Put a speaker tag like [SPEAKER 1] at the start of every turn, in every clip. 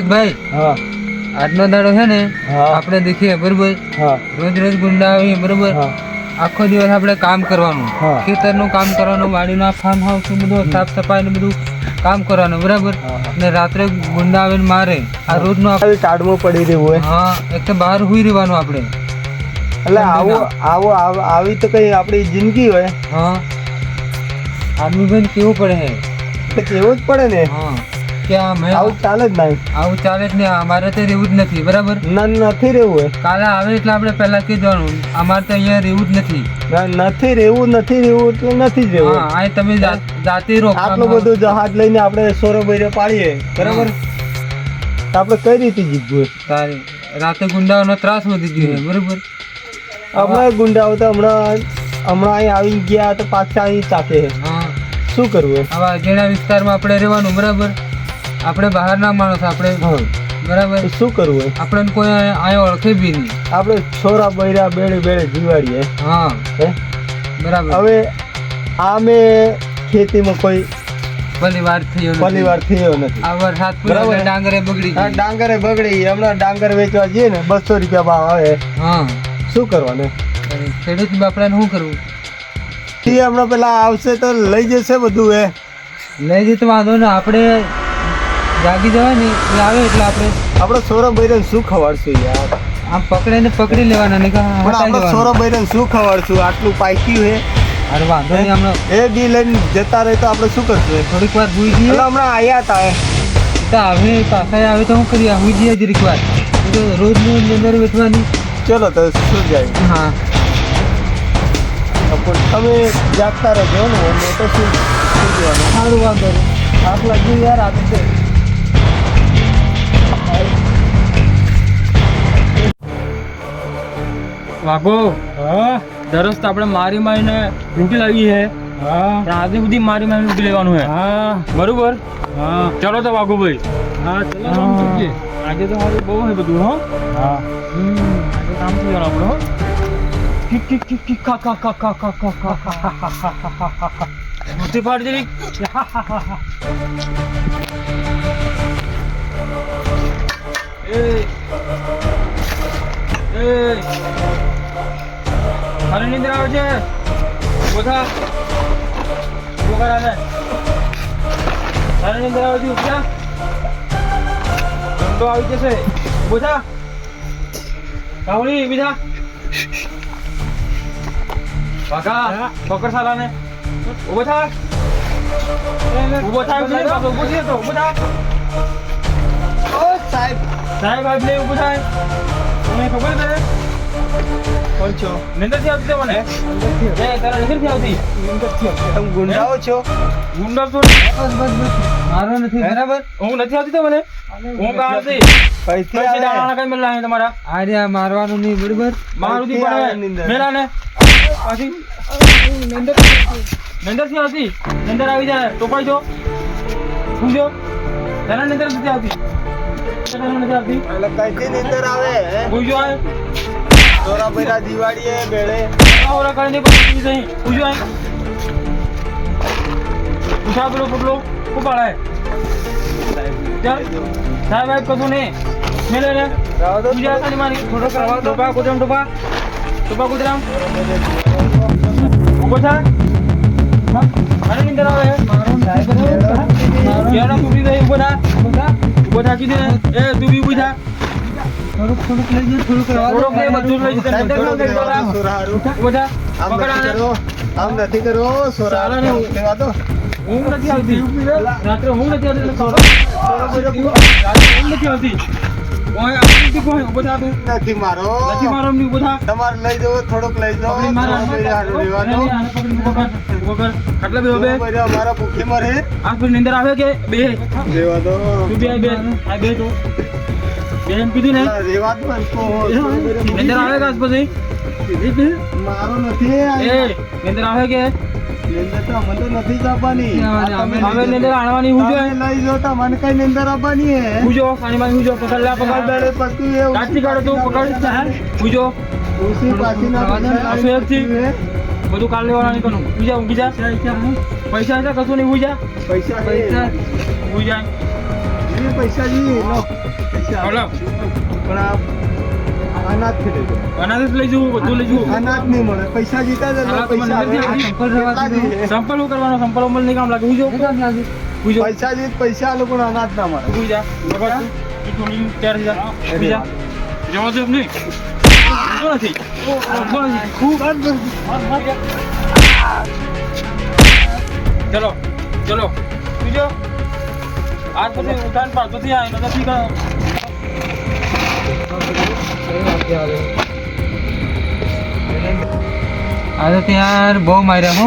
[SPEAKER 1] ભાઈ
[SPEAKER 2] હા
[SPEAKER 1] આજનો દાડો છે ને
[SPEAKER 2] હા
[SPEAKER 1] આપણે દેખીએ બરોબર
[SPEAKER 2] હા
[SPEAKER 1] રોજ રોજ ગુંડા આવીએ બરોબર
[SPEAKER 2] હા
[SPEAKER 1] આખો દિવસ આપણે કામ કરવાનું
[SPEAKER 2] હા.
[SPEAKER 1] ખેતરનું કામ કરવાનું વાડીના ફાર્મ હાઉસ બધું સાફ સફાઈ ને બધું કામ કરવાનું બરાબર
[SPEAKER 2] હા, હા.
[SPEAKER 1] ને રાત્રે ગુંડા આવીને મારે આ રોજનું
[SPEAKER 2] આવી ટાળમાં પડી રહ્યું હોય
[SPEAKER 1] હા એક તો બહાર હુઈ રહેવાનું આપણે
[SPEAKER 2] એટલે આવી તો કઈ આપણી જિંદગી હોય
[SPEAKER 1] હા આદમી ભાઈ કેવું પડે હે
[SPEAKER 2] એટલે કેવું જ પડે ને
[SPEAKER 1] હા કે
[SPEAKER 2] આવું ચાલે જ નહીં
[SPEAKER 1] આવું ચાલે જ નહીં અમારે તો રહેવું જ નથી બરાબર
[SPEAKER 2] નથી રહેવું હોય
[SPEAKER 1] કાલે આવે એટલે આપણે પહેલા કીધવાનું અમારે તો અહીંયા રહેવું જ નથી
[SPEAKER 2] નથી રહેવું એટલે નથી જ રહેવું
[SPEAKER 1] હા આ તમે જાતે રોક
[SPEAKER 2] આટલું બધું જહાજ લઈને આપણે સોરો બૈરે પાડીએ બરાબર તો આપણે કઈ રીતે જીતવું
[SPEAKER 1] તારે રાતે ગુંડાઓનો ત્રાસ વધી ગયો છે બરોબર
[SPEAKER 2] હમણાં ગુંડાઓ તો હમણાં અહીં આવી ગયા તો પાછા અહીં ચાકે
[SPEAKER 1] હા
[SPEAKER 2] શું કરવું
[SPEAKER 1] હવે જેના વિસ્તારમાં આપણે રહેવાનું બરાબર આપણે બહારના માણસ આપણે
[SPEAKER 2] હા
[SPEAKER 1] બરાબર
[SPEAKER 2] તો શું કરવું
[SPEAKER 1] આપણને કોઈ અહીંયા ઓળખે બી નહીં
[SPEAKER 2] આપણે છોરા બૈરા બેડે જીવાડીએ
[SPEAKER 1] હા
[SPEAKER 2] હે
[SPEAKER 1] બરાબર
[SPEAKER 2] હવે આમે ખેતીમાં કોઈ
[SPEAKER 1] પરિવાર
[SPEAKER 2] થયો નથી
[SPEAKER 1] આ વરસાદ
[SPEAKER 2] બરાબર.
[SPEAKER 1] પૂરો ડાંગરે બગડી
[SPEAKER 2] આ
[SPEAKER 1] ગઈ
[SPEAKER 2] ડાંગરે બગડી હમણાં ડાંગર વેચવા જઈએ ને 200 રૂપિયા ભાવ આવે
[SPEAKER 1] હા
[SPEAKER 2] શું કરવાનું
[SPEAKER 1] અને ખેડૂત બાપડાને શું કરવું
[SPEAKER 2] એ હમણાં પેલા આવશે તો લઈ જશે બધું
[SPEAKER 1] લઈ જઈ તો વાંધો ને આપણે જાગી જવાય ને એ આવે એટલે
[SPEAKER 2] આપણે સોરા બૈરન શું ખવાડશું યાર
[SPEAKER 1] આમ પકડી લેવાના ને
[SPEAKER 2] પણ આપણે સોરા બૈરન શું ખવાડશું આટલું પાક્યું હે
[SPEAKER 1] અરે વાંધો નહીં હમણાં
[SPEAKER 2] એ બી લઈને જતા રહે તો આપણે શું કરશું
[SPEAKER 1] થોડીક વાર હુઈ જઈએ
[SPEAKER 2] એટલે હમણાં આયા હતા
[SPEAKER 1] તો આવે પાછા આવે તો શું કરીએ હુઈ જઈએ જરીક વાર તો રોજનું અંદર વેચવાની
[SPEAKER 2] ચલો તો શું જાય
[SPEAKER 1] હા
[SPEAKER 2] પણ તમે જાગતા રહેજો ને મેં તો શું કહેવાનું
[SPEAKER 1] સારું વાંધો નહીં
[SPEAKER 2] આપ લાગ્યું યાર આપી છે
[SPEAKER 3] વાઘો
[SPEAKER 2] હા
[SPEAKER 3] દરરોજ તો આપણે મારીને લૂંટી લાવી છે
[SPEAKER 2] હા
[SPEAKER 3] પણ આજે સુધી મારીને લૂંટી લેવાનું છે
[SPEAKER 2] હા
[SPEAKER 3] બરોબર
[SPEAKER 2] હા
[SPEAKER 3] ચલો તો વાઘુભાઈ
[SPEAKER 2] હા
[SPEAKER 3] આજે તો સારું બહુ છે બધું હો
[SPEAKER 2] હા
[SPEAKER 3] આજે કામ થઈ જવાનું આપણે હો કિક કિક કિક કિક ખા ખા ખા ખા ખા ખા ખા ખા ખા ખા મોટી પાડી દેવી એ એ ખાલી નીંદર આવે છે બોથા બોકા રાને ખાલી નીંદર આવે છે ઉઠ્યા ધંધો આવી જશે બોથા કાવડી બીજા કાકા પકડ સાલાને ઉભો થા ઉભો થા ઉભો થા તો ઉભો થા
[SPEAKER 2] ઓ સાહેબ
[SPEAKER 3] સાહેબ આપ લે ઉભો થાય તમને ખબર છે
[SPEAKER 2] કોણ છો
[SPEAKER 3] નિંદર થી આવતી મને એ તારા નિંદર થી આવતી
[SPEAKER 2] તમે ગુંડાઓ છો
[SPEAKER 3] ગુંડા તો
[SPEAKER 1] મારો નથી બરાબર
[SPEAKER 3] હું નથી આવતી તો મને હું કા આવતી
[SPEAKER 2] પૈસા
[SPEAKER 3] પૈસે દાણા કઈ મેલા તમારા
[SPEAKER 1] આજે આ મારવાનું નહીં બરાબર
[SPEAKER 3] મારું થી
[SPEAKER 2] આવે
[SPEAKER 3] પડે
[SPEAKER 2] નિંદર.
[SPEAKER 3] મેલા ને પાછી નિંદર થી આવતી નિંદર આવી જાય ટોપાઈ જો પૂજો તારા નિંદર નથી આવતી તારા નથી આવતી
[SPEAKER 2] એટલે કઈથી નીંદર આવે
[SPEAKER 3] પૂજો આય
[SPEAKER 2] સોરા બૈરા દિવાળીએ બેડે
[SPEAKER 3] ઓરા કરીને પછી નહીં પૂજો આય પૂછા પેલો પગલો ઉપાડાય ચાલ સાહેબ આપ કશું નહીં મેલે ને
[SPEAKER 2] રાવ દો
[SPEAKER 3] પૂજા ખાલી મારી થોડો કરવા દો ટોપા કુદરામ ટોપા કુદરામ ઉભો થા મારી નીંદર આવે
[SPEAKER 1] મારો સાહેબ
[SPEAKER 3] કેનો તૂટી જાય ઉભો થા કીધું ને એ તું બી ઉભી થા
[SPEAKER 1] થોડુંક લઈ જઈએ થોડુંક
[SPEAKER 3] થોડોક ને બધું લઈ જતા
[SPEAKER 2] સાહેબ, થોડુંક લઈ જાઓ. સોરા હારું.
[SPEAKER 3] ઉભો થા
[SPEAKER 2] આમ
[SPEAKER 3] પકડ
[SPEAKER 2] નથી
[SPEAKER 3] આને.
[SPEAKER 2] કરવો આમ નથી કરવો સોરા
[SPEAKER 3] સાલા ને હું-
[SPEAKER 2] કહેવા દો
[SPEAKER 3] ઊંઘ નથી આવતી રાત્રે ઊંઘ નથી આવતી એટલે
[SPEAKER 2] સોરા બૈરા
[SPEAKER 3] રાત્રે ઊંઘ નથી આવતી ઓય આપણી કોઈ ઉભો થા તું
[SPEAKER 2] નથી મારો
[SPEAKER 3] નથી મારો એમની ઉભો થા
[SPEAKER 2] તમારે લઈ જવો થોડુંક લઈ જાઓ
[SPEAKER 3] પકડી મારા
[SPEAKER 2] સોરા બૈરા હારું રહેવા દો.
[SPEAKER 3] આને પકડી ઉભો કર ખાટલા બે
[SPEAKER 2] સોરા બૈરા અમારા ભૂખી મરે
[SPEAKER 3] આ પછી નીંદર આવે કે બે
[SPEAKER 2] રહેવા દો
[SPEAKER 3] તું બે બે આ બે તું બે એમ કીધું ને
[SPEAKER 2] રહેવા દો એમ કહો. સોરા બૈરા
[SPEAKER 3] નીંદર આવે કે આજ પછી
[SPEAKER 2] મારો નથી
[SPEAKER 3] એ નીંદર આવે કે
[SPEAKER 2] નીંદર તો અમને તો નથી જ આપવાની
[SPEAKER 3] હવે નીંદર આણવાની હું જો
[SPEAKER 2] તમે લઈ જાઓ તો મને કઈ નીંદર આપવાની હે
[SPEAKER 3] પૂજો પાણી માં પૂજો પકડ લા
[SPEAKER 2] પકડ
[SPEAKER 3] પકડ
[SPEAKER 2] બેડે પકડ્યું એ
[SPEAKER 3] કાચી કાઢો તું પકડ પૂજો
[SPEAKER 2] ઉસી પાછી ના
[SPEAKER 3] આ શું એક થી? બધું કાલ લેવાના નહીં કનું બીજા ઊંઘી જા પૈસા હતા કશું નહીં ઉઈ જા
[SPEAKER 2] પૈસા
[SPEAKER 1] પૈસા
[SPEAKER 3] ઉઈ જા
[SPEAKER 2] એ પૈસાજી લો પૈસા
[SPEAKER 3] હાલો.
[SPEAKER 2] પણ આ અનાજ થી લઈ જાઓ.
[SPEAKER 3] અનાજ જ લઈ જવું, બધું લઈ જવું.
[SPEAKER 2] અનાજ નહીં મળે પૈસા જીતા જ
[SPEAKER 3] હાલો, તો મને
[SPEAKER 2] પૈસા
[SPEAKER 3] નથી
[SPEAKER 2] આવે.
[SPEAKER 3] આપી.
[SPEAKER 1] સંપલ રહેવા દીધું.
[SPEAKER 3] સંપલ શું કરવાનો? સંપલ અમલ નહીં કામ લાગે. ઉજો.
[SPEAKER 1] શું કામ લાગે?
[SPEAKER 3] ઉજો.
[SPEAKER 2] પૈસા જીત પૈસા આલો પણ અનાજ ના મળે.
[SPEAKER 3] ઉઈ જા. બગડ તું. તું ટોલી તૈયાર થઈ જા. ઉઈ જા. જવા દે એમ નહીં. ઉજો નથી. ઉજો નથી. ખૂબ ચલો ચલો ઉજો. આજ પછી ઉઠાણ પાડતો થી આ નથી કા.
[SPEAKER 1] આજે તો યાર બહુ માર્યા હો.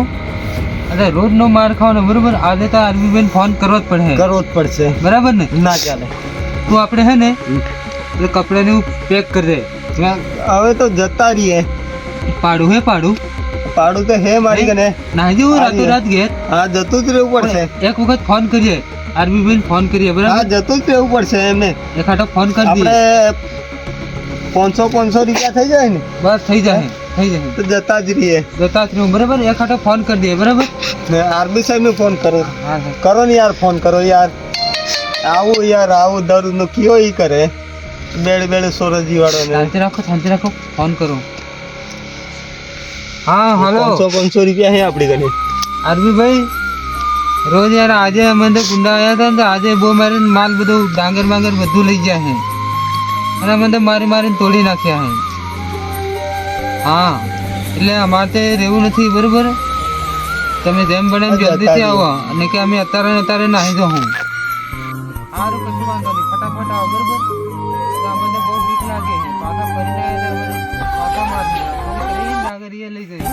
[SPEAKER 1] અરે રોજ નો માર ખાવ ને બરોબર. આજે તો આરબીબેન ફોન કરવો જ પડે.
[SPEAKER 2] કરવો જ પડશે
[SPEAKER 1] બરાબર ને?
[SPEAKER 2] ના ચાલે.
[SPEAKER 1] તું આપણે હે ને એ કપડાને પેક કરી દે.
[SPEAKER 2] હવે તો જતા રહીએ.
[SPEAKER 1] પાડું હે પાડું.
[SPEAKER 2] પાડું તો હે મારી કને.
[SPEAKER 1] નાહી જવું રાતો રાત ઘેર.
[SPEAKER 2] હા જતું જ રહેવું પડશે.
[SPEAKER 1] એક વખત ફોન કરીએ. આરબીબેન ફોન કરીએ
[SPEAKER 2] હા
[SPEAKER 1] બરાબર.
[SPEAKER 2] જતું જ રહેવું પડશે એમને.
[SPEAKER 1] એક હાટો ફોન કરી દઈએ.
[SPEAKER 2] આપણે 500 રૂપિયા થઈ જાય ને
[SPEAKER 1] બસ થઈ જાય થઈ જાય.
[SPEAKER 2] તો જતા જ રહીએ.
[SPEAKER 1] જતા જ રહું બરાબર. એક હાટો ફોન કરી દઈએ બરાબર.
[SPEAKER 2] ને આરબી સાહેબ ને ફોન કરો.
[SPEAKER 1] હા હા.
[SPEAKER 2] કરો ને યાર ફોન કરો યાર. આવું દરરોજ નો કયો ઈ કરે બેડ સોરજી વાળો ને.
[SPEAKER 1] શાંતિ રાખો ફોન કરો. હા હાલો
[SPEAKER 2] 500 રૂપિયા હે આપડી કને.
[SPEAKER 1] આરબીભાઈ રોજ યાર આજે અમે તો કુંડા આવ્યા હતા ને તો આજે બહુ મારીને માલ બધું ડાંગર બાંગર બધું લઈ ગયા છે અને અમે તો મારીને તોડી નાખ્યા છે. હા એટલે અમારે તે રહેવું નથી બરોબર. તમે જેમ બને એમ જલ્દીથી આવો અને કે અમે અત્યારે નાહી જાઉં. સારું કશું વાંધો નહીં ફટાફટ આવો બરોબર. તો અમને બહુ બીક લાગે છે. પાછા ફરીને આવ્યા હતા અમને પાછા મારી ડાંગર એ લઈ ગઈ.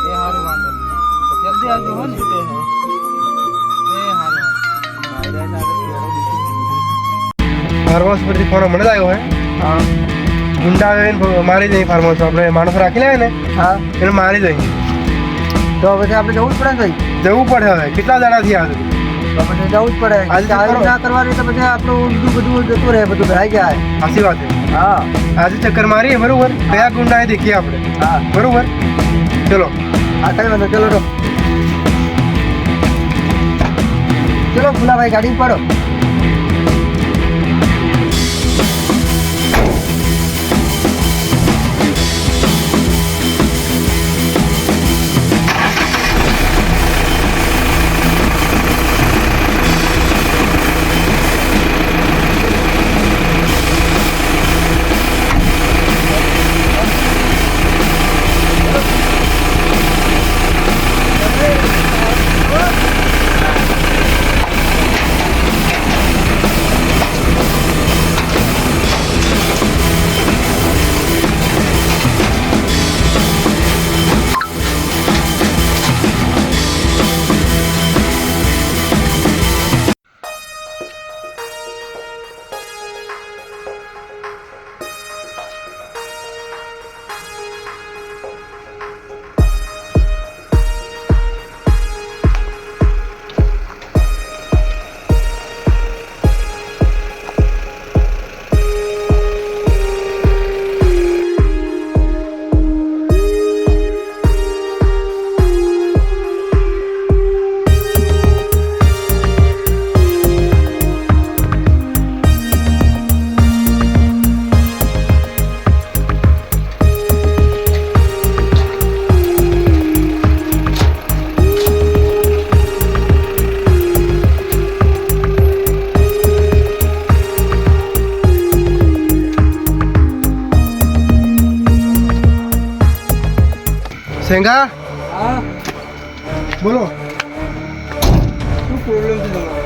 [SPEAKER 1] એ સારું વાંધો નહીં. જલ્દી આવજો હો ને. એ સારું
[SPEAKER 2] ફાર્મહાઉસ પરથી ફોન મને જ આવ્યો હે.
[SPEAKER 1] હા
[SPEAKER 2] ગુંડા આવીને મારી જાય ફાર્મહાઉસ. આપણે માણસો રાખી લે ને
[SPEAKER 1] હા.
[SPEAKER 2] એને મારી જાય.
[SPEAKER 1] તો પછી આપણે જવું જ પડે ને ભાઈ.
[SPEAKER 2] જવું પડે હવે. કેટલા દાડા થી આવે
[SPEAKER 1] તો પછી જવું જ પડે.
[SPEAKER 2] આજે
[SPEAKER 1] આજે ના કરવાની તો પછી આપણું બધું જતું રહે બધું ભરાઈ જાય.
[SPEAKER 2] સાચી વાત છે.
[SPEAKER 1] હા
[SPEAKER 2] આજે ચક્કર મારીએ બરોબર. કયા ગુંડા એ દેખીએ આપણે.
[SPEAKER 1] હા
[SPEAKER 2] બરોબર ચલો.
[SPEAKER 1] હા કઈ વાંધો ચલો તો ચલો ભૂલાભાઈ ગાડી પડો.
[SPEAKER 2] સેંગા
[SPEAKER 1] હા
[SPEAKER 2] બોલો.
[SPEAKER 1] શું પ્રોબ્લેમ છે તમારો?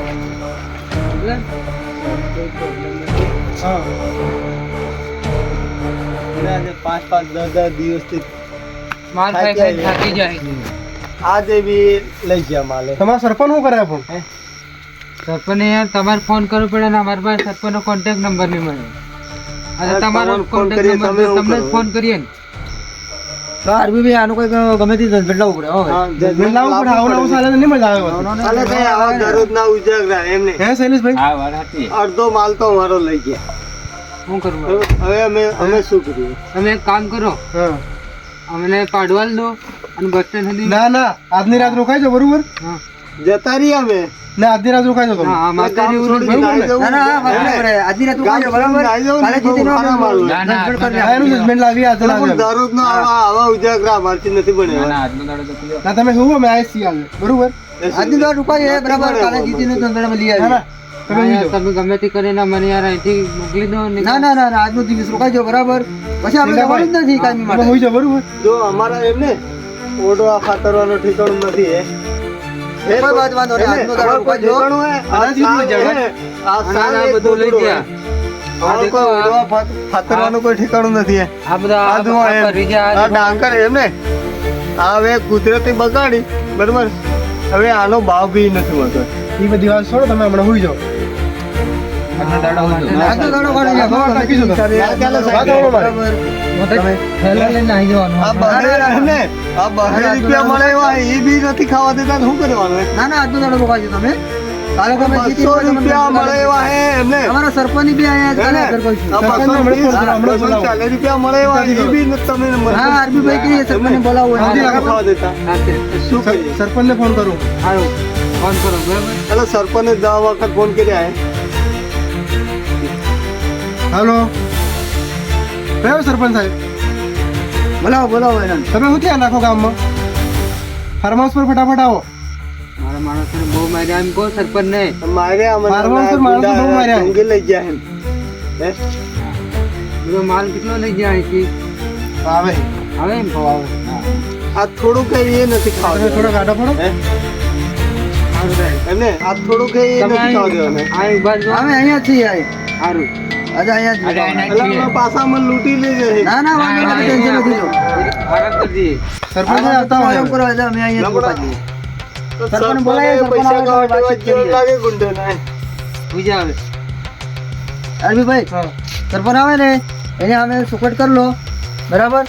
[SPEAKER 2] હા આજે 5-10 દિવસથી
[SPEAKER 1] માલ ખાઈ થાકી જાય.
[SPEAKER 2] આજે બી લઈ ગયા માલે. તમારા સરપંચ શું કરે પણ?
[SPEAKER 1] સરપંચને યાર તમારે ફોન કરવો પડે ને અમારી પાસે સરપંચનો કોન્ટેક્ટ નંબર નહીં મળે. અને તમારો કોન્ટેક્ટ નંબર તમને જ ફોન કરીએ ને તો આરબીભાઈ આનું કોઈ ગમે તે બદલાવવું પડે.
[SPEAKER 2] બદલાવવું પડે. આવું નવું ચાલે તો નહીં મજા આવે.
[SPEAKER 1] ચાલે કઈ આવા
[SPEAKER 2] દરરોજના ઉજાગરા એમને. હે શૈલેષભાઈ?
[SPEAKER 1] હા વાત સાચી.
[SPEAKER 2] અડધો માલ તો અમારો લઈ ગયા.
[SPEAKER 1] શું કરવું?
[SPEAKER 2] હવે અમે શું કરીએ?
[SPEAKER 1] તમે એક કામ કરો,
[SPEAKER 2] હા
[SPEAKER 1] અમને પાડવાલ દો અને બસ સ્ટેન્ડ સુધી.
[SPEAKER 2] ના આજની રાત રોકાઈ જાઓ બરોબર.
[SPEAKER 1] હા
[SPEAKER 2] જતા રહીએ અમે.
[SPEAKER 3] ને આધી રાત રોકાઈ જાવ તમે
[SPEAKER 1] હા માતાજી
[SPEAKER 2] કામ
[SPEAKER 1] ઉરું
[SPEAKER 2] છોડીને નાહી જવું
[SPEAKER 4] ના ના
[SPEAKER 2] છે.
[SPEAKER 4] બરાબર બરાબર. આજની રાત રોકાઈ જાઓ,
[SPEAKER 2] ગામ
[SPEAKER 4] બરાબર
[SPEAKER 2] છોડીને નાહી જવું
[SPEAKER 4] કાલે
[SPEAKER 2] છે,
[SPEAKER 4] જીતીને
[SPEAKER 2] બહુ
[SPEAKER 4] આપણે
[SPEAKER 2] ખાના મારવું.
[SPEAKER 1] ના, ના,
[SPEAKER 4] ગડબડ કરી
[SPEAKER 3] હા, એનું જજમેન્ટ લાવી આજે
[SPEAKER 2] પણ દરરોજનો આવા ઉજાગરા અમારથી નથી બને.
[SPEAKER 3] ના તમે શું અમે આવીએ છીએ આજે બરોબર
[SPEAKER 4] આજની રાત રોકાઈ જાય, બરાબર કાલે જીતીને તંદડામાં લઈ
[SPEAKER 3] ના
[SPEAKER 4] આવીએ.
[SPEAKER 3] ના તમે ઉઈ જાઓ.
[SPEAKER 1] તમે ગમે તે કરીને મને યાર અહીંથી મોકલી દો ને
[SPEAKER 4] ના ના ના ના, આજનો દિવસ રોકાઈ જાઓ, બરાબર પછી આપણે જવાનું જ નથી કાયમી
[SPEAKER 3] તમે
[SPEAKER 4] માટે.
[SPEAKER 3] ઉઈ જાઓ બરોબર
[SPEAKER 2] જો અમારા એમને ઓડવા ખાતરવાનું ઠેકાણું નથી હે. હે
[SPEAKER 4] કોઈ વાત વાંધો નહીં,
[SPEAKER 2] એમને
[SPEAKER 4] આજનો દાડો
[SPEAKER 2] અમારું કોઈ
[SPEAKER 4] રોકાઈ જાઓ.
[SPEAKER 2] ઠેકાણું હે? આ
[SPEAKER 3] આનાથી
[SPEAKER 2] સાલ
[SPEAKER 3] ઉઈ જાઓ.
[SPEAKER 2] હે. આ
[SPEAKER 1] ના,
[SPEAKER 2] સાલ
[SPEAKER 1] ના,
[SPEAKER 2] એક
[SPEAKER 1] બધું લઈ
[SPEAKER 2] ગોતડું
[SPEAKER 1] ગયા.
[SPEAKER 2] હે. અમારું કોઈ ઓડવા ખાતરવાનું કોઈ ઠેકાણું નથી હે.
[SPEAKER 1] આ બધા
[SPEAKER 2] આ જુઓ એમ.
[SPEAKER 1] ભરી
[SPEAKER 2] આ
[SPEAKER 1] ગયા
[SPEAKER 2] ડાંગર એમને આ હવે કુદરતી બગાડી બરોબર. હવે આનો ભાવ બી નથી મળતો.
[SPEAKER 3] એ બધી વાત છોડો તમે હમણાં ઉઈ જાઓ
[SPEAKER 1] આજનો દાડો હતો.
[SPEAKER 4] આજનો દાડો કાઢી જાઓ, બરાબર.
[SPEAKER 3] નાખીશું તમે. વાત સાંભળો મારી.
[SPEAKER 4] બરાબર.
[SPEAKER 1] થેલા લઈને આવી જવાનું
[SPEAKER 2] આ બહાર એમને આ 12 રૂપિયા મળે એવા એ બી નથી ખાવા દેતા તો શું કરવાનું હે?
[SPEAKER 4] ના ના, આજનો દાડો રોકાઈ જાઓ તમે. કાલે તમે
[SPEAKER 2] 200 રૂપિયા મળે એવા હે એમને
[SPEAKER 4] તમારા સરપંચ બી અહીંયા કાલે હાજર કરશું.
[SPEAKER 2] આ 240 રૂપિયા મળે એવા એ બી નથી તમે
[SPEAKER 4] હા, આરબી ભાઈ કહીએ સરપંચને બોલાવો.
[SPEAKER 2] નથી ખાવા દેતા શું કરીએ?
[SPEAKER 3] સરપંચને ફોન કરું
[SPEAKER 1] સારું ફોન કરો બરાબર
[SPEAKER 2] ચાલો સરપંચને 10 વખત ફોન કર્યા હે.
[SPEAKER 3] હાલો કયો સરપંચ સાહેબ
[SPEAKER 4] બોલાવો બોલાવો એને.
[SPEAKER 3] તમે શું ત્યાં નાખો ગામમાં ફાર્મ હાઉસ પર ફટાફટ આવો
[SPEAKER 1] મારા માણસને બહુ માર્યા એમ કહો સરપંચ ને
[SPEAKER 2] માર્યા મને
[SPEAKER 3] મારવા તો માણસો બહુ માર્યા.
[SPEAKER 2] ઢોંગી લઈ ગયા એમ હે?
[SPEAKER 1] બધો માલ કેટલો લઈ જાય અહીંથી
[SPEAKER 3] આવે
[SPEAKER 1] આવે એમ આવે
[SPEAKER 2] આ થોડું કઈ એ નથી ખાવા
[SPEAKER 3] તમે થોડો
[SPEAKER 2] દેવાનું.
[SPEAKER 3] ગાડો પડો
[SPEAKER 2] હે?
[SPEAKER 1] સારું રહે
[SPEAKER 2] એમને આ થોડું કઈ એ
[SPEAKER 1] તમે
[SPEAKER 2] નથી ખાવા દેવાનું.
[SPEAKER 1] આ ઉભા જો
[SPEAKER 4] અમે અહીંયા જ છીએ આય.
[SPEAKER 1] સારું
[SPEAKER 4] આજે અહીંયા જ છીએ.
[SPEAKER 2] એટલે અમે પાછામાં લૂંટી લઈ જાય.
[SPEAKER 4] ના ના વાંધો નહીં, ટેન્શન નથી લો.
[SPEAKER 1] આરામ કરી દઈએ
[SPEAKER 3] સરપંચ
[SPEAKER 4] આ
[SPEAKER 3] આવતા
[SPEAKER 4] તો
[SPEAKER 3] હોય
[SPEAKER 4] એમ કરો એટલે અમે અહીંયા જ રોકાઈ જઈએ.
[SPEAKER 2] તો
[SPEAKER 4] સરપંચ બોલાય,
[SPEAKER 2] સરપંચે
[SPEAKER 4] સરપંચ
[SPEAKER 2] પૈસા
[SPEAKER 4] આવે તો
[SPEAKER 2] કાઢવા
[SPEAKER 4] વાતચીત
[SPEAKER 2] જેવું
[SPEAKER 4] કરીએ.
[SPEAKER 2] લાગે ગુંડોને.
[SPEAKER 1] બીજા આવે
[SPEAKER 4] અરબીભાઈ
[SPEAKER 3] હા
[SPEAKER 4] સરપંચ આવે ને એને અમે સુકટ કરી લો, બરાબર.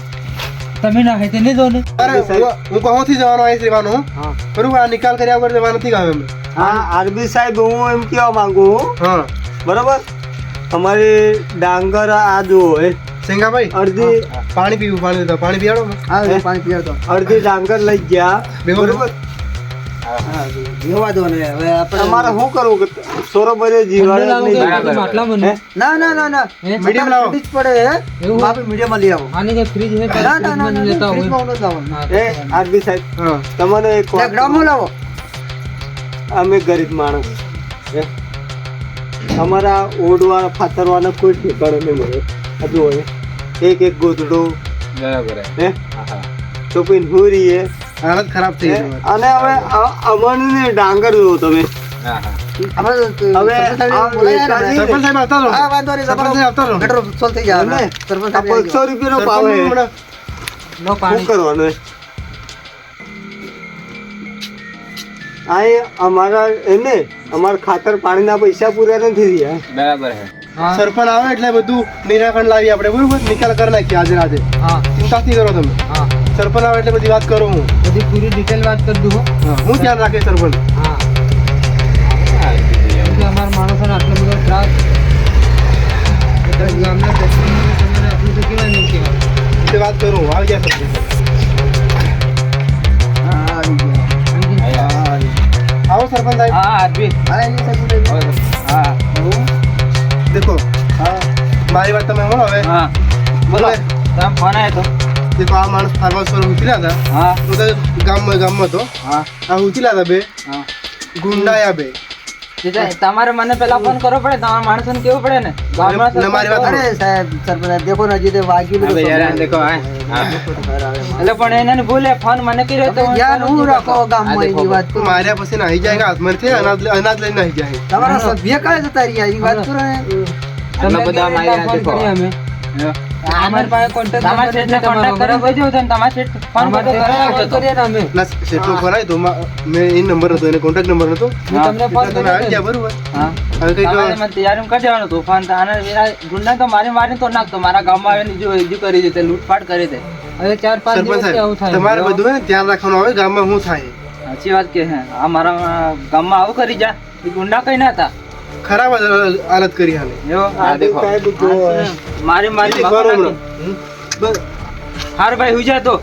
[SPEAKER 1] તમે ના હે નહીં દો ને
[SPEAKER 3] અરે હું કહુંથી જવાનો આવીશ રહેવાનું
[SPEAKER 1] હા
[SPEAKER 3] બરોબર આ નિકાલ કર્યા વગર જવાનું નથી ગામે અમે
[SPEAKER 2] હા આરબી સાહેબ હું એમ કહેવા માંગુ
[SPEAKER 3] હા
[SPEAKER 2] બરાબર અમારી ડાંગર આ જુઓ એ
[SPEAKER 3] સિંગાભાઈ
[SPEAKER 2] અડધી
[SPEAKER 3] પાણી પીવું પાણી દેતા પાણી પીવાડો ને
[SPEAKER 4] આવે પાણી પીવડો.
[SPEAKER 2] અડધી ડાંગર લઈ ગયા
[SPEAKER 3] બેહો.
[SPEAKER 2] બરોબર
[SPEAKER 4] જોવા દો ને હવે આપણે.
[SPEAKER 2] તમારે શું કરવું કે સોરોબરે જીવાડે નહીં.
[SPEAKER 1] બરાબર. માટલા મને
[SPEAKER 2] હે?
[SPEAKER 4] ના ના ના ના,
[SPEAKER 3] મીડિયમ લાવો.
[SPEAKER 4] ફ્રીજ પડે હે.
[SPEAKER 1] એવું?
[SPEAKER 4] આપણે મીડિયમમાં લઈ આવો.
[SPEAKER 1] આની કે ફ્રીજ હે
[SPEAKER 4] ના ના ના ના,
[SPEAKER 1] લેતા હોય
[SPEAKER 4] ફ્રીજમાં નથી લાવવાનું.
[SPEAKER 1] હા,
[SPEAKER 2] એ આરબી સાહેબ
[SPEAKER 3] હા
[SPEAKER 2] તમને એક
[SPEAKER 4] એક
[SPEAKER 2] વાત
[SPEAKER 4] ડ્રમમાં લાવો.
[SPEAKER 2] અમે ગરીબ માણસ હે? અમારા ઓડવા ફાતરવાના કોઈ ઠેકાણો નહીં મળે આ જુઓ એ. એક એક ગોદડો
[SPEAKER 1] બરાબર
[SPEAKER 2] હે તો કોઈ હુરી હે
[SPEAKER 3] હાલત ખરાબ થઈ
[SPEAKER 2] હે?
[SPEAKER 3] ગઈ
[SPEAKER 2] અને હવે અમને ડાંગર જુઓ તમે
[SPEAKER 1] હા હા
[SPEAKER 4] આપણે
[SPEAKER 2] હવે
[SPEAKER 4] સરપંચ સાહેબને
[SPEAKER 2] આ
[SPEAKER 4] બોલાયા ને
[SPEAKER 2] વેચાતી-
[SPEAKER 4] અમે.
[SPEAKER 3] સરપંચ સાહેબ આવતા રહો
[SPEAKER 4] હા, વાંધો નહીં,
[SPEAKER 3] સરપંચ સાહેબ આવતા રહો
[SPEAKER 4] ગટર સોલ્વ થઈ જાય.
[SPEAKER 2] એમને?
[SPEAKER 4] સરપંચ
[SPEAKER 2] આ
[SPEAKER 4] સાહેબ આવી
[SPEAKER 2] 500 રૂપિયાનો ભાવ હે
[SPEAKER 3] સરપંચનું હમણાં
[SPEAKER 1] લો
[SPEAKER 2] શું
[SPEAKER 1] પાણી
[SPEAKER 2] કરવાનું હે? આ એ અમારા એમને અમારા ખાતર પાણીના પૈસા પૂરા નથી થયા
[SPEAKER 1] બરાબર હે હા
[SPEAKER 3] સરપંચ આવે એટલે બધું નિરાકરણ લાવી આપણે બરોબર નિકાલ કરી નાખીએ આજે રાતે
[SPEAKER 1] હા
[SPEAKER 3] ચિંતા નહીં કરો તમે
[SPEAKER 1] હા
[SPEAKER 3] સરપંચ આવે એટલે બધી વાત કરું હું
[SPEAKER 1] બધી પૂરી ડિટેલ વાત કરી દઉં હો.
[SPEAKER 3] હું ધ્યાન રાખે સરપંચ
[SPEAKER 1] હા કેમ કે અમારા માણસોને આટલો બધો ત્રાસ એટલે ગામના પ્રશ્નોને તમારે આટલું તો કહેવાય નહીં કહેવાય
[SPEAKER 3] તે વાત કરું આવી ગયા સરપંચ
[SPEAKER 4] હા, આવી ગયા.
[SPEAKER 3] આવો સરપંચ સાહેબ
[SPEAKER 1] હા આરબી
[SPEAKER 4] હા, એની સાહેબ બોલે.
[SPEAKER 1] હા
[SPEAKER 3] દેખો મારી વાત તમે બોલો હવે
[SPEAKER 1] હા બોલો તમે ફોન આવ્યો તો
[SPEAKER 3] દેખો આ માણસ ફાર્મર પર ઉતર્યા હતા
[SPEAKER 1] હા
[SPEAKER 3] હું તો ગામમાં હતો
[SPEAKER 1] હા
[SPEAKER 3] આ ઉતર્યા હતા બે
[SPEAKER 1] હા
[SPEAKER 3] ગુંડાયા બે
[SPEAKER 1] તમારે મને પેલા ફોન કરવો પડે તમારા માણસોને કેવું પડે ને ગામમાં
[SPEAKER 3] ને મારી વાત
[SPEAKER 4] અરે સાહેબ સરપંચ દેખો ને હજી તે વાગ્યું
[SPEAKER 1] હવે યાર આ દેખો હા એટલે પણ એને ભૂલે ફોન મને કર્યો તો
[SPEAKER 4] ધ્યાન હું રાખો ગામમાં એની વાત
[SPEAKER 3] તો
[SPEAKER 4] કરો.
[SPEAKER 3] માર્યા પછી નાહી જાય હાથમાંથી અનાજ લઈને નાહી જાય
[SPEAKER 4] તમારા સભ્ય કાંઈ જતા રહ્યા એની વાત કરો ને.
[SPEAKER 1] તમે બધા માર્યા ફોન કરી અમે અમારી પાસે કોન્ટેક્ટ તમારા સેટને કોન્ટેક્ટ કરી દેજો તો તમારા સેટ ફોન કરાવજો તો કરીએ ને અમે
[SPEAKER 3] ના સેટનો ફોન આવ્યો તો મેં એ નંબર હતો એને કોન્ટેક્ટ નંબર હતો
[SPEAKER 1] હું તમને ફોન
[SPEAKER 3] એટલે તમે આવી ગયા બરોબર
[SPEAKER 1] હા
[SPEAKER 3] હવે કંઈક
[SPEAKER 1] તમારે મને તૈયારી કરી દેવાનું તોફાન તો આને એના ગુંડા તો મારી તો નાખતો મારા ગામમાં આવીને જો હજુ કરી દે તે લૂંટફાટ કરી દે હવે 4-5
[SPEAKER 3] સરપંચ
[SPEAKER 1] દિવસથી આવું
[SPEAKER 3] સાહેબ
[SPEAKER 1] થાય
[SPEAKER 3] તમારે બધું હે ને ધ્યાન રાખવાનું આવે ગામમાં શું થાય
[SPEAKER 1] સાચી વાત કે હે આ મારા ગામમાં આવું કરી જા એ ગુંડા કઈ ના હતા
[SPEAKER 3] ખરાબ હાલત કરી હાલે
[SPEAKER 1] જો આ દેખો
[SPEAKER 2] સાહેબ જુઓ હે.
[SPEAKER 1] મારી
[SPEAKER 3] કેટલી વાર હમણાં?
[SPEAKER 1] હાર ભાઈ હુઈ જા તો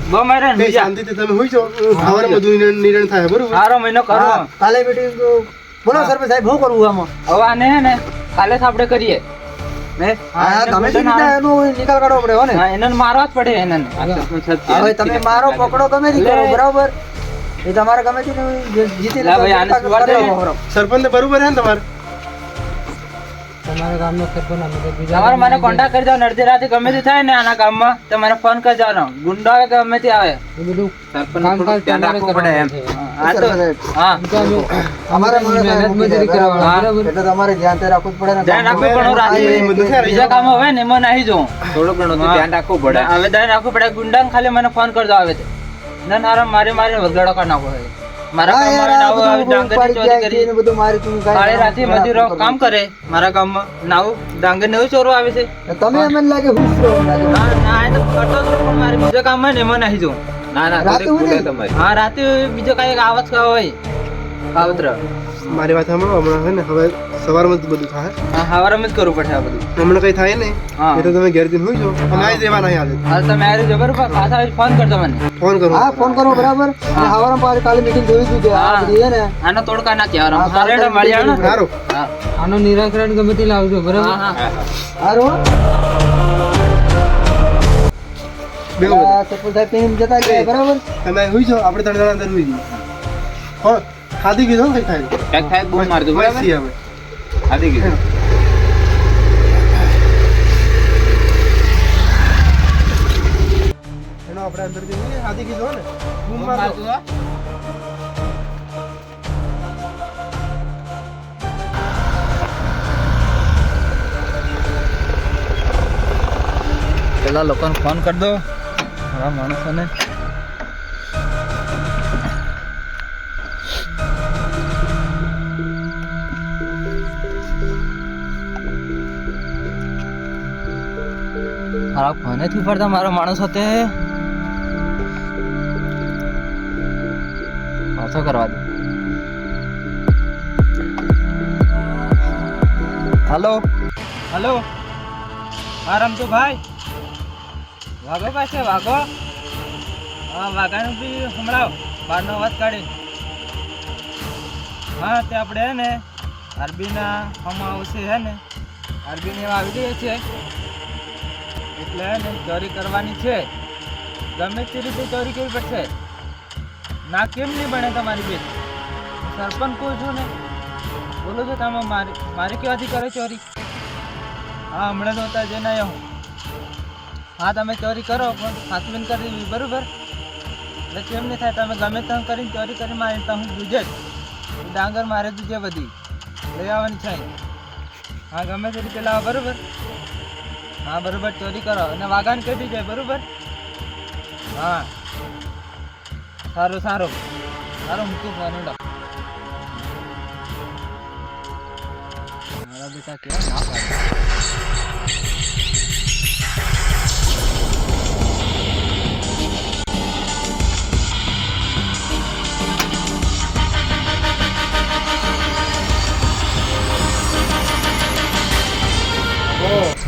[SPEAKER 3] બહુ મારે
[SPEAKER 2] તે શાંતિથી તમે હોઈ જાઓ સવારે બધું નિર્ણય થાય બરોબર
[SPEAKER 3] સારો મહિનો કરો
[SPEAKER 4] હા, કાલે મીટિંગ બોલો સરપંચ સાહેબ શું કરવું આમાં
[SPEAKER 3] હવે આને હે ને કાલે જ આપણે કરીએ ને
[SPEAKER 4] હા ગમે તે રીતે એનો નિકાલ કાઢવો પડે હો ને
[SPEAKER 3] એને મારવા જ પડે એને
[SPEAKER 4] હવે તમે મારો પકડો ગમે તે કરો બરાબર એ તમારે ગમે તે જીતી
[SPEAKER 3] લા ભાઈ, આને સુવા દે.
[SPEAKER 2] સરપંચ બરોબર હે ને તમારે
[SPEAKER 1] તમારા ગામનો સરપંચ અમે તો બીજા
[SPEAKER 3] તમારે મને કોન્ટેક્ટ કરી દો અડધી રાતે ગમે તે થાય ને આના ગામમાં તો મને ફોન કરી દેવાનો ગુંડો આવે ગમે તે આવે
[SPEAKER 1] એ બધું કામકાજ તમારે કરવાનું છે.
[SPEAKER 3] હા તો હા
[SPEAKER 1] તો અમે
[SPEAKER 4] અમારે
[SPEAKER 1] મહેનત મજૂરી કરવાના બરાબર
[SPEAKER 4] એટલે તમારે ધ્યાન તો રાખવું જ પડે ને
[SPEAKER 3] ધ્યાન રાખવું પણ હું રાતે બીજા કામ હોય ને એમાં નાહી જાઉં થોડું ઘણું તો ધ્યાન રાખવું પડે હવે ધ્યાન રાખવું પડે ગુંડા ખાલી મને ફોન કરજો આવે તે ના નારા મારી વગડો કરી નાખો હવે મારા
[SPEAKER 4] હા યાર,
[SPEAKER 3] ગામમાં
[SPEAKER 4] આ
[SPEAKER 3] નાવું
[SPEAKER 4] બધું
[SPEAKER 3] ડાંગરની
[SPEAKER 4] ઉપાડી
[SPEAKER 3] ચોરી
[SPEAKER 4] જાય
[SPEAKER 3] કરી
[SPEAKER 4] છે ને બધું મારી તું કાંઈ
[SPEAKER 3] કાલે રાતે મજૂરો કામ કરે મારા ગામમાં નાવું ડાંગર ને એવું ચોરો આવે છે
[SPEAKER 4] તમે એમ લાગે હુશ છો લાગે.
[SPEAKER 3] ના ના એ તો કરતો જ નહીં, પણ મારે બીજા કામ હોય ને એમાં નાહી જાઉં
[SPEAKER 4] રાતે હું નહીં.
[SPEAKER 3] હા રાતે બીજો કઈ આવત હોય કાવત્ર
[SPEAKER 2] મારી વાત સાંભળો હમણાં છે ને હવે સવારમાં જ બધું થાય
[SPEAKER 3] હા હવારમાં જ કરવું પડશે આ બધું
[SPEAKER 2] હમણાં કઈ થાય નહીં
[SPEAKER 3] હા.
[SPEAKER 2] એ તો તમે ઘેર જઈને હોઈ જાઓ અમે આવી જવાના અહીં આજે
[SPEAKER 3] હાલ તમે આવી જજો બરોબર પાછા આવીને ફોન કરજો મને
[SPEAKER 2] ફોન કરો
[SPEAKER 4] હા ફોન કરો બરાબર અને હવારમાં પાછી કાલે મીટિંગ જોઈ છું કે આ
[SPEAKER 3] હા.
[SPEAKER 4] બધી છે ને
[SPEAKER 3] આનો તોડકા નાખી
[SPEAKER 4] હા,
[SPEAKER 3] હારે મળી આવે ને
[SPEAKER 2] સારું
[SPEAKER 3] હા
[SPEAKER 1] આનો નિરાકરણ ગમે તે લાવજો બરાબર
[SPEAKER 3] હા હા
[SPEAKER 4] હારું
[SPEAKER 2] બેહો બધા.
[SPEAKER 4] આ સરપંચ સાહેબ પીને જતા ગયા બરાબર
[SPEAKER 2] તમે અહીં હોઈ જાઓ આપણે 3 જણા અંદર હોઈ જઈએ હો ખાધી કીધું કઈ થાય
[SPEAKER 3] ટેક થાય બૂમ માર દો
[SPEAKER 2] બસ છીએ અમે
[SPEAKER 3] આધી ગયું
[SPEAKER 2] એનો આપણે અંદર જઈએ ખાધી કીધું ને બૂમ માર દો.
[SPEAKER 3] પેલા લોકોને ફોન કરી દો મારા માણસોને મારા ફોને થી પડતા મારો માણસ હતો પાછો કરવા દે હલો હલો હા રમતો ભાઈ વાઘો પાસે વાઘો હા વાઘાનું બી સંભળાવ બહારનો અવાજ કાઢી હા તે આપણે હે ને આરબીના આમાં આવશે હે ને આરબીને એવા આવી ગયા છે એટલે હે ને ચોરી કરવાની છે ગમે તે રીતે ચોરી કરવી પડશે ના કેમ નહીં બને તમારી બેન સરપંચ કહું છું ને બોલો છો તમે મારી કેવાથી કરે ચોરી હા હમણાં તો હતા જઈને આવ્યો હું હા તમે ચોરી કરો પણ સાચવીને કરી દેવી બરાબર એટલે કેમ નહીં થાય તમે ગમે તેમ કરીને ચોરી કરી મારી તો હું ગુજે જ ડાંગર મારે તું જે બધી લઈ આવવાની છે હા ગમે તે રીતે લાવો બરાબર હા બરાબર ચોરી કરો અને વાઘાને કઢી જાય બરાબર હા સારું સારું સારું મૂકું ફોન મારા બેટા કેવા ના પાડે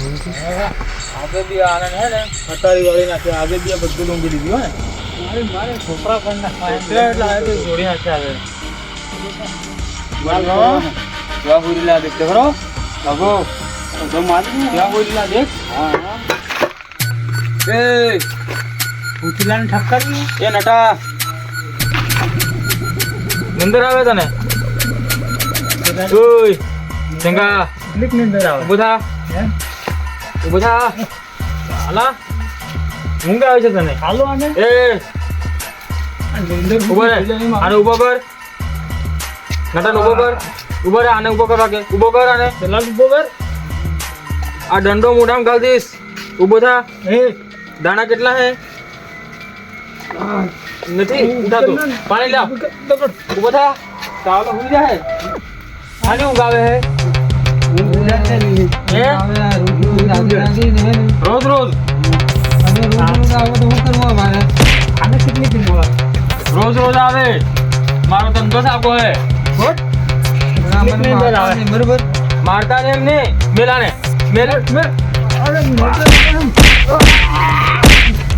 [SPEAKER 3] आगे भी आना है ना खटारी वाली ना आगे भी बद्दू लूंगी दीदी है मारे मारे छोपरा करना એટલે આ તો જોડી નાખે આવે મારો क्या हुरी ला देखते करो लगो तो मारी क्या हुरी ला देख हां ए ઉઠીલા ને ઠક્કર એ નટા નિંદર આવે તને ઓય ચંગા ક્લિક નિંદર આવે ઉભો થા ઉભો થા હાલા ઊંઘ આવે છે તને હાલો આને એ ઉભો રે આને ઉભો કર નટન ઉભો કર ઉભો રે આને ઉભો કરવા કે ઉભો કર આને પેલા ઉભો કર આ દંડો મોઢામાં ગાલ દઈશ ઉભો થા એ દાણા કેટલા હે નથી ઉઠાતો પાણી લા ઉભો થા ચાલો હુઈ જાય આને ઊંઘ આવે હે રોજ રોજ રોજ રોજ આવે મારો ધંધો સાકો હે
[SPEAKER 1] બરોબર
[SPEAKER 3] મારતા ને એમ નહીં મેલાને મેલ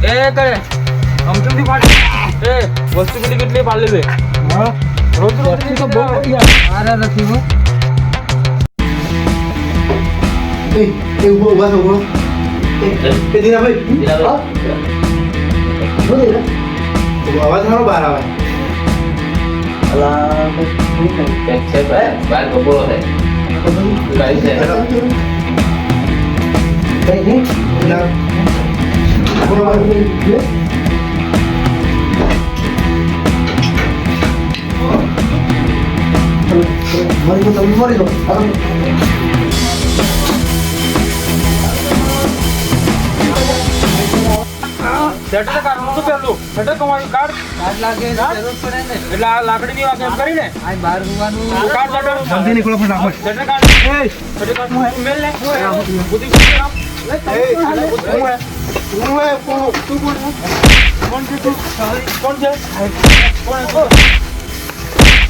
[SPEAKER 3] એ કરે અમથુંથી ફાડી એ વસ્તુ કેટલી પાડી લે
[SPEAKER 1] હા
[SPEAKER 3] રોજ
[SPEAKER 1] વસ્તુ તો બહુ બઢિયા મારા નથી હો
[SPEAKER 2] ઉભા થો ઉભો દીનાભાઈ અવાજ સારો બહાર આવે
[SPEAKER 3] શટર કાઢવાનું તો પેલું શટર કમાયું કાઢ
[SPEAKER 1] કાટ લાગે જરૂર પડે ને
[SPEAKER 3] એટલે આ લાકડીની વાત એમ કરીને
[SPEAKER 1] આ બહાર હોવાનું
[SPEAKER 3] કાઢ શટર
[SPEAKER 2] જલ્દી નીકળો ફટાફટ
[SPEAKER 3] શટર કાઢ શટર કાઢ મેલ લે બુદ્ધિ કોણ છે તું કોણ છે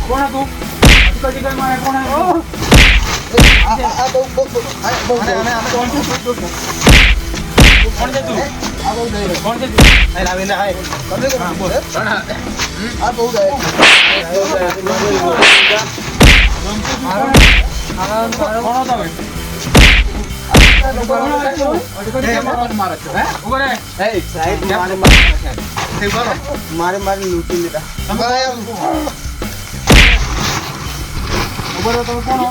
[SPEAKER 3] કોણ તું કદી કઈ મારે કોણ કોણ છે તું કોણ છે તું કોણ તમે
[SPEAKER 2] મારે મારે લૂંટી લીધા
[SPEAKER 3] ઉભો તમે કોણ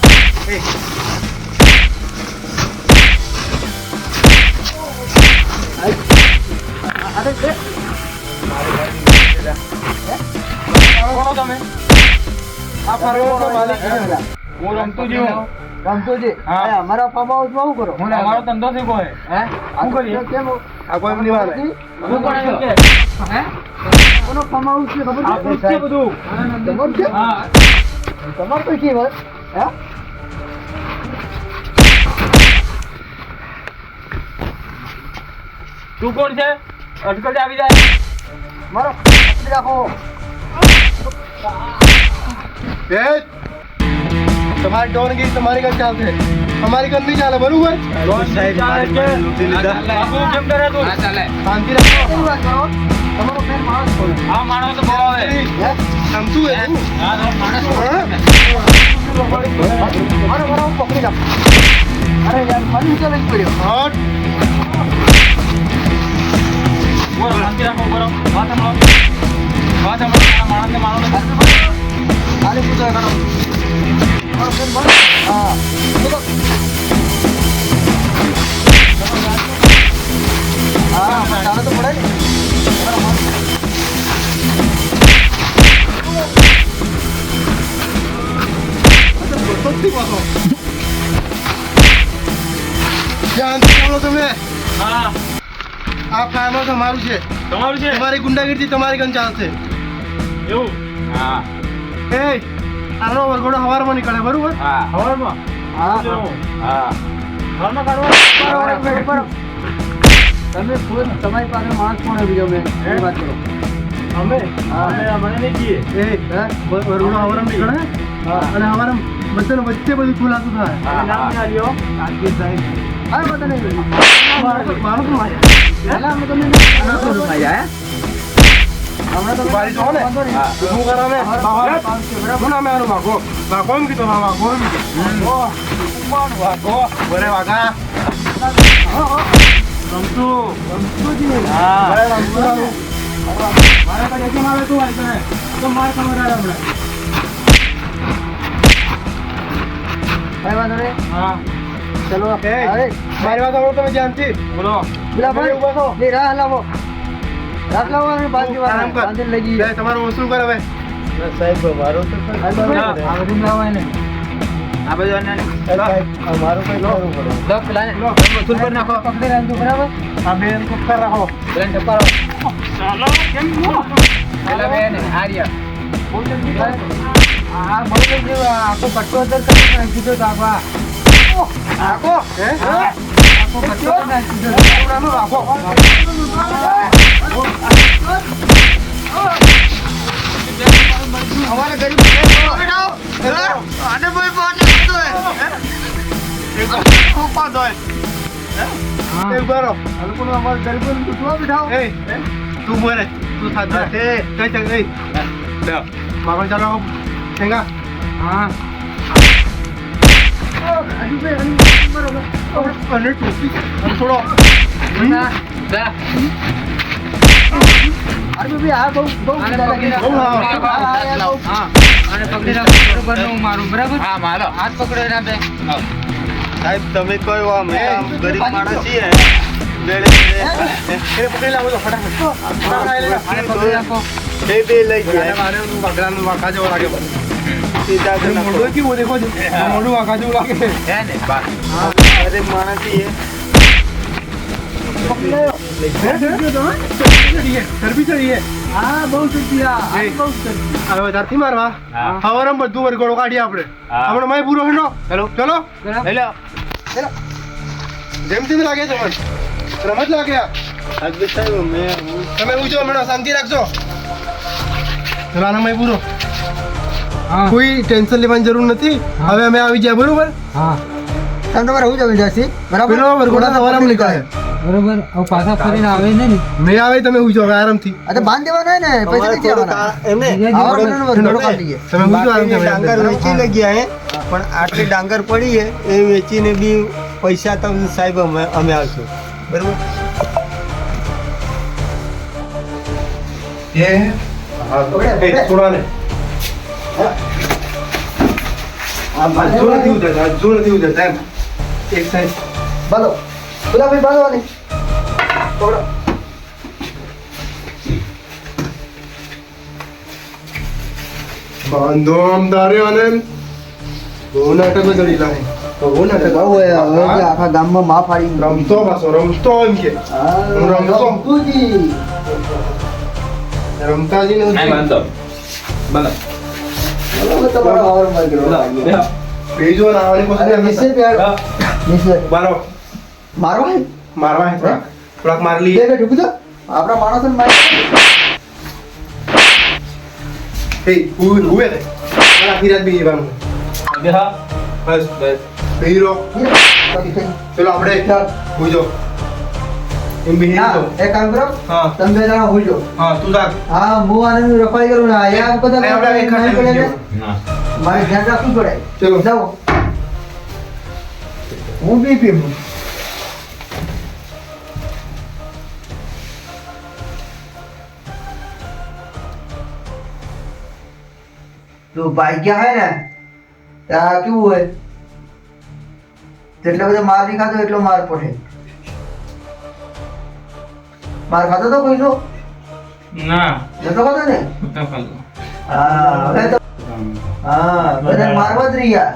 [SPEAKER 3] કોણ તમે આ ફરવાનો માલિક હું રમતુજી હું
[SPEAKER 4] રામચોજી
[SPEAKER 3] હા.
[SPEAKER 4] અમારા ફાર્મ હાઉસમાં શું કરો
[SPEAKER 3] અમારો ધંધો શીખો હે
[SPEAKER 4] શું કરીએ કેમ
[SPEAKER 2] આ કોઈ એમની વાત નહીં.
[SPEAKER 3] શું પણ કે
[SPEAKER 4] કોનો ફાર્મ હાઉસ છે ખબર
[SPEAKER 3] આ
[SPEAKER 4] છે
[SPEAKER 3] છે બધું
[SPEAKER 4] તમારું છે
[SPEAKER 3] હા
[SPEAKER 4] તમારું તો કેવું હે
[SPEAKER 3] તું કોણ છે અટકલ આવી જાય
[SPEAKER 4] મારો રાખો
[SPEAKER 2] તમારી ડોનગીરી તમારી ઘર ચાલશે અમારી ઘર નહીં ચાલે બરોબર સાહેબ લૂંટી લીધા
[SPEAKER 3] બાપુ કેમ કરે તું
[SPEAKER 2] શાંતિ રાખો
[SPEAKER 4] કેવી વાત કરો તમારો ફેર માણસ બોલે
[SPEAKER 3] આ માણસ તો બહુ આવે
[SPEAKER 2] નામ શું હે તું?
[SPEAKER 3] હા તો માણસ
[SPEAKER 4] મારો મારો પકડી નાખ અરે યાર મને નીચે લઈ પડ્યો
[SPEAKER 2] હટ.
[SPEAKER 3] બોલો શાંતિ રાખો બોલો વાત સાંભળો માણસને મારો
[SPEAKER 4] આલે પૂછો કરો મારો ફેર બોલો હા બોલો હા ચાલો તો પડે ને
[SPEAKER 2] શાંતિ બોલો તમે
[SPEAKER 3] હા
[SPEAKER 2] આ ફાર્મ હાઉસ અમારું છે
[SPEAKER 3] તમારું છે
[SPEAKER 2] તમારી ગુંડાગીરી તમારી ઘર ચાલશે
[SPEAKER 3] એવું હા
[SPEAKER 2] એ આનો વરઘોડો હવારમાં નીકળે બરોબર
[SPEAKER 3] હા હવારમાં
[SPEAKER 4] હા
[SPEAKER 3] હા હવારમાં કાઢવા
[SPEAKER 4] તમે ખુદ તમારી પાસે માણસ કોણ બીજો મેં એ વાત કરો
[SPEAKER 3] અમે
[SPEAKER 4] હા.
[SPEAKER 3] મને નહીં કીએ
[SPEAKER 2] એ વરઘોડો હવારમાં નીકળે અને હવારમાં બધાને વચ્ચે બધું ખુલાસું થાય
[SPEAKER 3] નામ ક્યાં લ્યો
[SPEAKER 2] કાલકેશ સાહેબ
[SPEAKER 4] હા બધા નહીં
[SPEAKER 2] મારું તો માયા
[SPEAKER 4] પહેલા અમે તમને
[SPEAKER 2] હમણાં તમે બારી જો ને
[SPEAKER 4] વાંધો નહીં.
[SPEAKER 2] શું કરે અમે શું નામે આનું વાઘો વાઘો એમ કીધું હા વાઘો એમ કીધું વાઘો બરે વાઘા રમતું
[SPEAKER 3] હા
[SPEAKER 2] બરે રમતું
[SPEAKER 3] મારે કઈ એકમ આવે તું આવી કરે તો માર ખબર આવે હમણાં
[SPEAKER 4] કઈ વાંધો નહીં
[SPEAKER 3] હા
[SPEAKER 4] ચલો
[SPEAKER 2] એ
[SPEAKER 4] અરે
[SPEAKER 2] મારી વાત સાંભળો તમે ધ્યાનથી
[SPEAKER 3] બોલો
[SPEAKER 4] પેલા ભાઈ
[SPEAKER 2] ઉભા થો.
[SPEAKER 4] એ રાહ લાવો રાહ લાવો અને બાંધી
[SPEAKER 2] આરામ કર.
[SPEAKER 4] બાંધીને લઈ જઈએ
[SPEAKER 2] બે તમારું વસૂલ કર હવે સાહેબ મારો તો
[SPEAKER 3] આ બધું લાવાય ને આ બધું
[SPEAKER 2] અમારું કઈ કરવું પડે
[SPEAKER 3] લો પેલા ને વસૂલ કરી નાખો
[SPEAKER 4] પકડી રાખજો બરાબર
[SPEAKER 2] આ બેન કુકર રાખો
[SPEAKER 3] પેલા ને ટપારો ચાલો કેમ પેલા બેન આર્ય
[SPEAKER 1] આ બહુ જ આખો કટ્ટો અંદર કરી નાખી દીધો બાબા
[SPEAKER 2] રાખો હે
[SPEAKER 1] આખો કટ્ટો નાખી દીધો
[SPEAKER 2] રાખો
[SPEAKER 4] અમારે ગરીબ આને કોઈ પાછો કરતો હે
[SPEAKER 2] ખૂબ પાદ હોય એક બારો
[SPEAKER 4] આ લોકોનો અમારે ગરીબોને દુખવા બેઠાઓ
[SPEAKER 2] એ તું બોલે તું સાથ દે કઈ ચાલ ગઈ માગણ ચાલો ઠેંગા
[SPEAKER 1] હા
[SPEAKER 2] અને ટોપી અને છોડો
[SPEAKER 4] અરે ભાઈ આ બહુ
[SPEAKER 1] આને પકડી
[SPEAKER 4] બહુ
[SPEAKER 1] રાખો.
[SPEAKER 4] હા,
[SPEAKER 1] આને પકડી રાખો બરોબર ને હું મારું બરાબર
[SPEAKER 3] હા મારો
[SPEAKER 1] હાથ પકડો એના બે
[SPEAKER 2] સાહેબ તમે કયો અમે આમ ગરીબ માણસ છીએ બેડે એને પકડી લાવો તો ફટાફટ
[SPEAKER 1] આને પકડી રાખો
[SPEAKER 2] બે બે લઈ ગયા મારે બગડાનું વાંકા જેવો લાગે સીધા જ નાખો. મોઢું કેવું દેખો છો મોઢું વાંકા જેવું લાગે
[SPEAKER 3] હે ને બસ
[SPEAKER 2] ગરીબ માણસ છીએ
[SPEAKER 4] હા બહુ શુક્રિયા આ બહુ શુક્રિયા.
[SPEAKER 2] હવે તારથી મારવા
[SPEAKER 3] હા.
[SPEAKER 2] હવારમ બધું વરઘોડો કાઢીએ આપણે
[SPEAKER 3] હા.
[SPEAKER 2] હમણાં માય પૂરો હેનો ચલો ચલો
[SPEAKER 1] બરાબર
[SPEAKER 3] લઈ લો
[SPEAKER 2] જેમ તેમ લાગે તમને રમત લાગે આ. તમે ઉજો હમણાં શાંતિ રાખજો ચલો આના માય પૂરો
[SPEAKER 1] હા
[SPEAKER 2] કોઈ ટેન્શન લેવાની જરૂર નથી હવે અમે આવી ગયા બરોબર
[SPEAKER 1] હા
[SPEAKER 4] તમે તમારે હું જમી જશે બરાબર
[SPEAKER 2] પેલો વરઘોડા સવારમાં નીકળે
[SPEAKER 1] બરોબર હવે પાછા ફરીને આવે ને
[SPEAKER 2] મેં આવે તમે ઉજો હવે આરામથી
[SPEAKER 4] આ તો બાંધ દેવાના ને પૈસા નથી આવવાના આવા વગરનો વરઘોડો કાઢી દઈએ.
[SPEAKER 2] તમે ઉજો આરામથી
[SPEAKER 5] ડાંગર વેચી લઈ ગયા હે પણ આટલી ડાંગર પડી હે એ વેચીને બી પૈસા તમને સાહેબ અમે આવશું બરોબર
[SPEAKER 2] એ હા છોડવાને જો નથી ઉતરતા એમ એક સાઈડ
[SPEAKER 4] બાંધો પેલા ભાઈ બાંધવાની પકડો.
[SPEAKER 2] બાંધો આમ તારે અને બહુ નાટક ચડી લાગે બહુ નાટક
[SPEAKER 4] બહુ હવે જે આખા ગામમાં માં ફાડી
[SPEAKER 2] રમતો પાછો રમતો એમ કે હું રમતો.
[SPEAKER 4] રમતુજી.
[SPEAKER 2] રમતાજી ને
[SPEAKER 3] નહીં બાંધો બોલો
[SPEAKER 4] બરાબર તમારો આવર માર કર્યો.
[SPEAKER 2] બીજો નાવાની કોશિશ
[SPEAKER 4] અરે
[SPEAKER 2] નહીં
[SPEAKER 4] નિશ્ચિત
[SPEAKER 2] કરતા.
[SPEAKER 4] યાર. નિશ્ચિત.
[SPEAKER 2] મારો
[SPEAKER 4] મારો ભાઈ
[SPEAKER 2] મારવા હે થોડાક માર
[SPEAKER 4] બે
[SPEAKER 2] લઈએ
[SPEAKER 4] બે ઢૂકી દો. આપણા માણસોને મારી
[SPEAKER 2] એ હુએ ને મારા ફિરાત બી જવાનું
[SPEAKER 3] બેહા
[SPEAKER 2] બસ હીરો ચલો આપણે
[SPEAKER 4] ચાલ.
[SPEAKER 2] હુજો એમ બી
[SPEAKER 4] ના,
[SPEAKER 2] હીરો
[SPEAKER 4] એક કામ કરો
[SPEAKER 2] હા
[SPEAKER 4] તમે બે જણા હોઈ જાઓ.
[SPEAKER 2] હા તું તાર
[SPEAKER 4] હા હું આને રફાઈ કરું ને આ યાર બધા
[SPEAKER 2] આપણે એક
[SPEAKER 4] નહીં
[SPEAKER 2] ખાતે
[SPEAKER 4] પડે ને.
[SPEAKER 3] ના
[SPEAKER 4] મારે ધ્યાન રાખવું પડે.
[SPEAKER 2] ચલો.
[SPEAKER 4] જાઓ હું બી પીવું. તો ભાગ્યા હોય ને ત્યાં કેવું હોય જેટલો બધો માર નહીં ખાતો એટલો માર પડે. માર ખાતો તો કોઈનો
[SPEAKER 3] ના
[SPEAKER 4] નતો ખાતો ને
[SPEAKER 3] તો ખાલો
[SPEAKER 4] હા હવે તો હા બધા મારવા જ રહ્યા.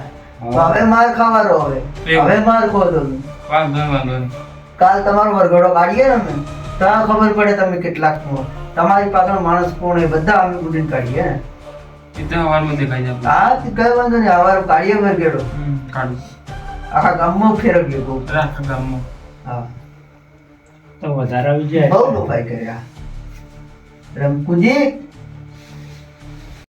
[SPEAKER 4] હવે માર ખાવાનો હવે
[SPEAKER 3] એવું.
[SPEAKER 4] હવે માર ખો તમે.
[SPEAKER 3] વાંધો
[SPEAKER 4] કાલ તમારો વરઘોડો કાઢીએ ને અમે ત્યાં ખબર પડે તમે કેટલાક છો. તમારી પાછળ માણસ કોણ એ બધા અમે ગુડીને કાઢીએ ને.
[SPEAKER 3] સીધા હવારમાં દેખાઈ જાય
[SPEAKER 4] હા તે કઈ વાંધો નહીં આવાર કાઢીએ વરઘોડો
[SPEAKER 3] કાઢું
[SPEAKER 4] આખા ગામમાં ફેરવીએ બહુ.
[SPEAKER 3] રાખ ગામમાં
[SPEAKER 4] હા
[SPEAKER 3] તો વધારે આવી જાય
[SPEAKER 4] બહુ લોભાઈ કર્યા રમકુજી